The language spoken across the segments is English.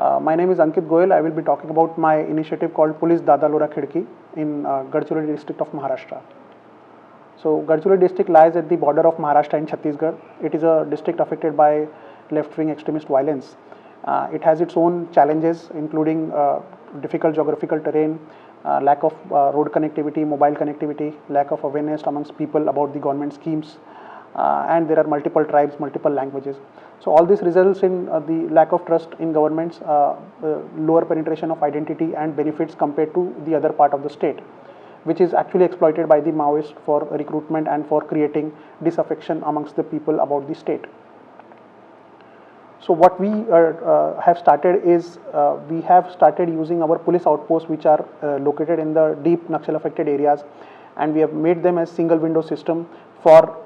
My name is Ankit Goyal. I will be talking about my initiative called Police Dada Lora Khidki in Gadchiroli district of Maharashtra. So Gadchiroli district lies at the border of Maharashtra and Chhattisgarh. It is a district affected by left-wing extremist violence. It has its own challenges, including difficult geographical terrain, lack of road connectivity, mobile connectivity, lack of awareness amongst people about the government schemes, and there are multiple tribes, multiple languages. So all this results in the lack of trust in governments, lower penetration of identity and benefits compared to the other part of the state, which is actually exploited by the Maoists for recruitment and for creating disaffection amongst the people about the state. So what we have started is we have started using our police outposts, which are located in the deep Naxal affected areas, and we have made them as single window system for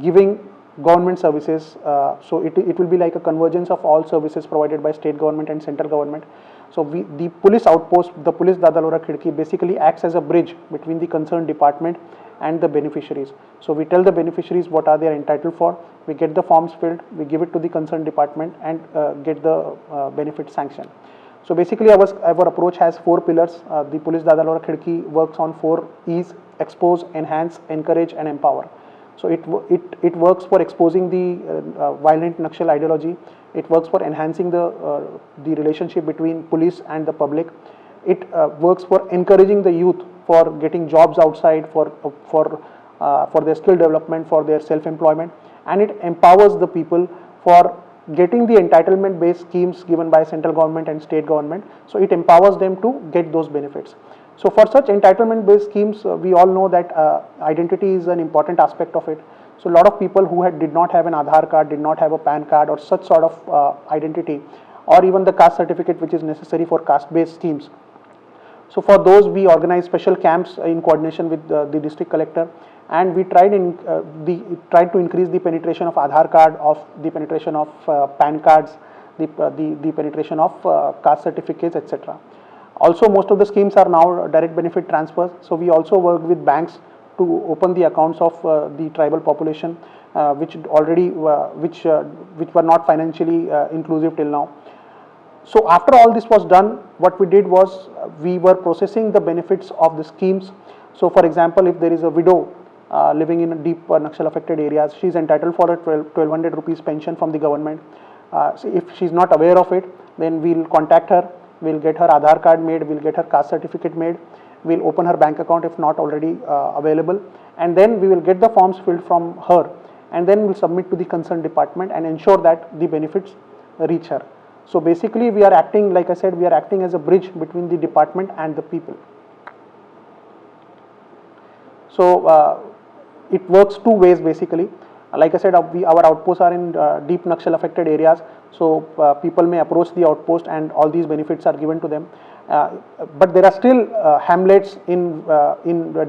giving government services. So it will be like a convergence of all services provided by state government and central government. So the police outpost, the Police Dada Lora Khidki, basically acts as a bridge between the concerned department and the beneficiaries. So we tell the beneficiaries what are they entitled for, we get the forms filled, we give it to the concerned department and get the benefit sanctioned. So basically our approach has 4 pillars. The Police Dada Lora Khidki works on 4 E's: expose, enhance, encourage and empower. So it works for exposing the violent Naxal ideology. It works for enhancing the relationship between police and the public. It works for encouraging the youth for getting jobs outside, for their skill development, for their self-employment, and it empowers the people for getting the entitlement-based schemes given by central government and state government. So it empowers them to get those benefits. So for such entitlement-based schemes, we all know that identity is an important aspect of it. So a lot of people who did not have an Aadhaar card, did not have a PAN card or such sort of identity, or even the caste certificate which is necessary for caste-based schemes. So for those we organize special camps in coordination with the district collector, and we tried to increase the penetration of Aadhaar card, of the penetration of PAN cards, the penetration of caste certificates, etc. Also, most of the schemes are now direct benefit transfers. So we also work with banks to open the accounts of the tribal population, which were not financially inclusive till now. So after all this was done, what we did was we were processing the benefits of the schemes. So for example, if there is a widow living in deep Naxal affected areas, she is entitled for a 1200 rupees pension from the government. So if she is not aware of it, then we will contact her, we will get her Aadhaar card made, we will get her caste certificate made, we will open her bank account if not already available, and then we will get the forms filled from her, and then we will submit to the concerned department and ensure that the benefits reach her. So basically we are acting, like I said, we are acting as a bridge between the department and the people. So it works 2 ways basically. Like I said, our outposts are in deep Naxal affected areas, so people may approach the outpost and all these benefits are given to them. But there are still hamlets in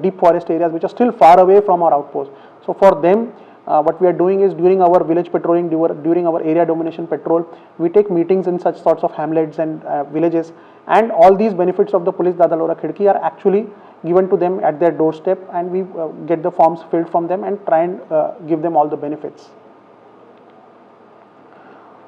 deep forest areas which are still far away from our outpost. So for them, what we are doing is, during our village patrolling, during our area domination patrol, we take meetings in such sorts of hamlets and villages, and all these benefits of the Police Dada Lora Khidki are actually given to them at their doorstep, and we get the forms filled from them and try and give them all the benefits.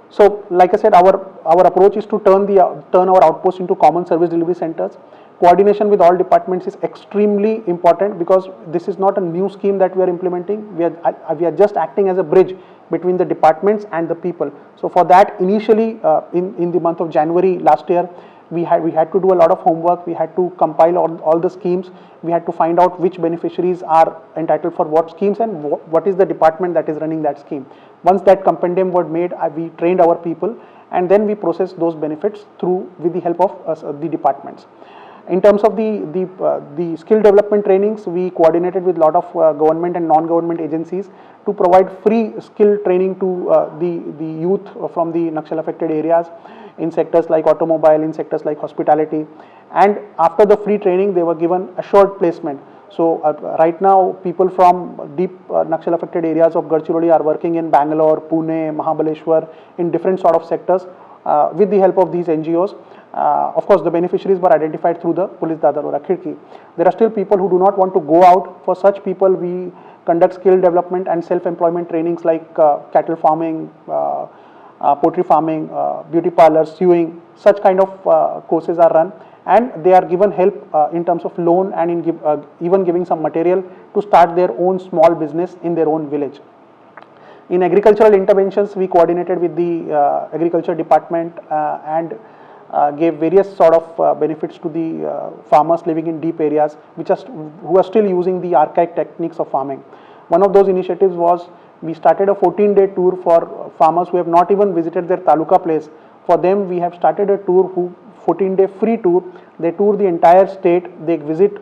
So like I said, our approach is to turn our outposts into common service delivery centers. Coordination with all departments is extremely important, because this is not a new scheme that we are implementing. We are just acting as a bridge between the departments and the people. So for that, initially in the month of January last year, we had to do a lot of homework. We had to compile all the schemes. We had to find out which beneficiaries are entitled for what schemes and what is the department that is running that scheme. Once that compendium was made, we trained our people, and then we processed those benefits with the help of the departments. In terms of the skill development trainings, we coordinated with a lot of government and non-government agencies to provide free skill training to the youth from the Naxal affected areas in sectors like automobile, in sectors like hospitality. And after the free training, they were given assured placement. So right now, people from deep Naxal affected areas of Gadchiroli are working in Bangalore, Pune, Mahabaleshwar, in different sort of sectors with the help of these NGOs. Of course, the beneficiaries were identified through the Police Dada Lora Khidki. There are still people who do not want to go out. For such people, we conduct skill development and self-employment trainings like cattle farming, poultry farming, beauty parlors, sewing, such kind of courses are run, and they are given help in terms of loan and in even giving some material to start their own small business in their own village. In agricultural interventions, we coordinated with the agriculture department and gave various sort of benefits to the farmers living in deep areas who are still using the archaic techniques of farming. One of those initiatives was we started a 14-day tour for farmers who have not even visited their taluka place. For them, we have started a tour 14-day free tour. They tour the entire state, they visit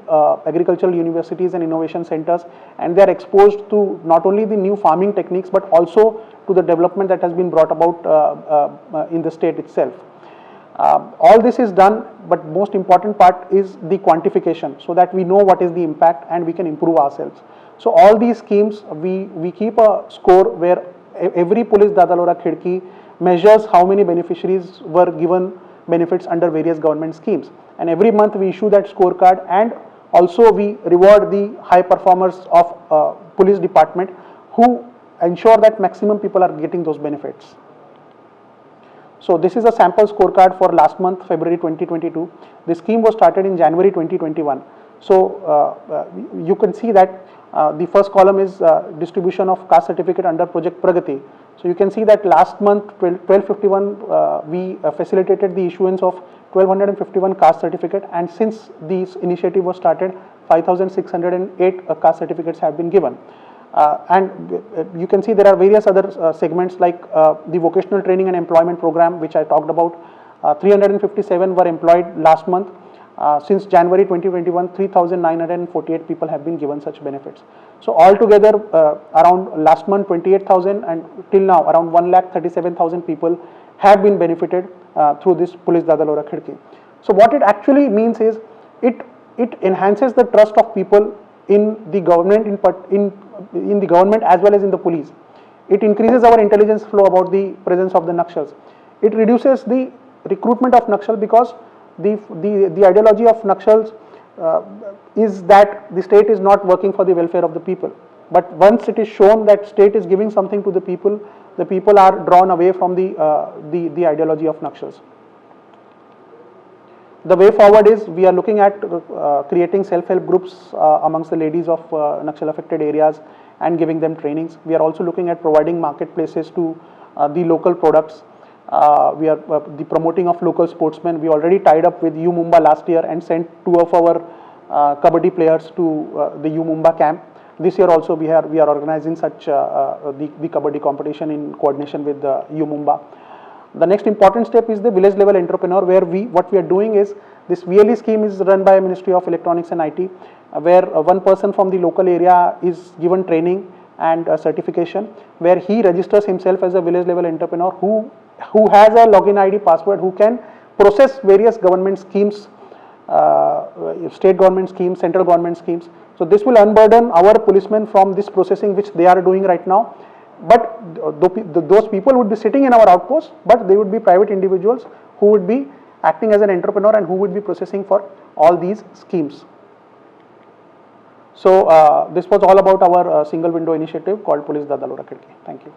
agricultural universities and innovation centers, and they are exposed to not only the new farming techniques but also to the development that has been brought about in the state itself. All this is done, but most important part is the quantification, so that we know what is the impact and we can improve ourselves. So all these schemes, we keep a score where every police Dada Lora Khidki measures how many beneficiaries were given benefits under various government schemes, and every month we issue that scorecard, and also we reward the high performers of police department who ensure that maximum people are getting those benefits. So this is a sample scorecard for last month, February 2022. The scheme was started in January 2021. So you can see that the first column is distribution of caste certificate under Project Pragati. So you can see that last month, 1251, we facilitated the issuance of 1251 caste certificate, and since this initiative was started, 5608 caste certificates have been given. And you can see there are various other segments like the vocational training and employment program, which I talked about. 357 were employed last month. Since January 2021, 3,948 people have been given such benefits. So altogether, around last month 28,000, and till now around 1,37,000 people have been benefited through this Police Dada Lora Khidki. So what it actually means is it enhances the trust of people in the government, in the government as well as in the police. It increases our intelligence flow about the presence of the Nakshals. It reduces the recruitment of Nakshal, because the ideology of Nakshals is that the state is not working for the welfare of the people. But once it is shown that state is giving something to the people are drawn away from the ideology of Nakshals. The way forward is we are looking at creating self-help groups amongst the ladies of Nakshal affected areas and giving them trainings. We are also looking at providing marketplaces to the local products. We are the promoting of local sportsmen. We already tied up with U Mumba last year and sent 2 of our kabaddi players to the U Mumba camp. This year also we are organizing such the kabaddi competition in coordination with U Mumba. The next important step is the village level entrepreneur, where what we are doing is this VLE scheme is run by Ministry of Electronics and IT, where one person from the local area is given training and certification, where he registers himself as a village level entrepreneur who has a login ID password, who can process various government schemes, state government schemes, central government schemes. So this will unburden our policemen from this processing which they are doing right now. But those people would be sitting in our outposts, but they would be private individuals who would be acting as an entrepreneur and who would be processing for all these schemes. So this was all about our single window initiative called Police Dada Lora Khidki. Thank you.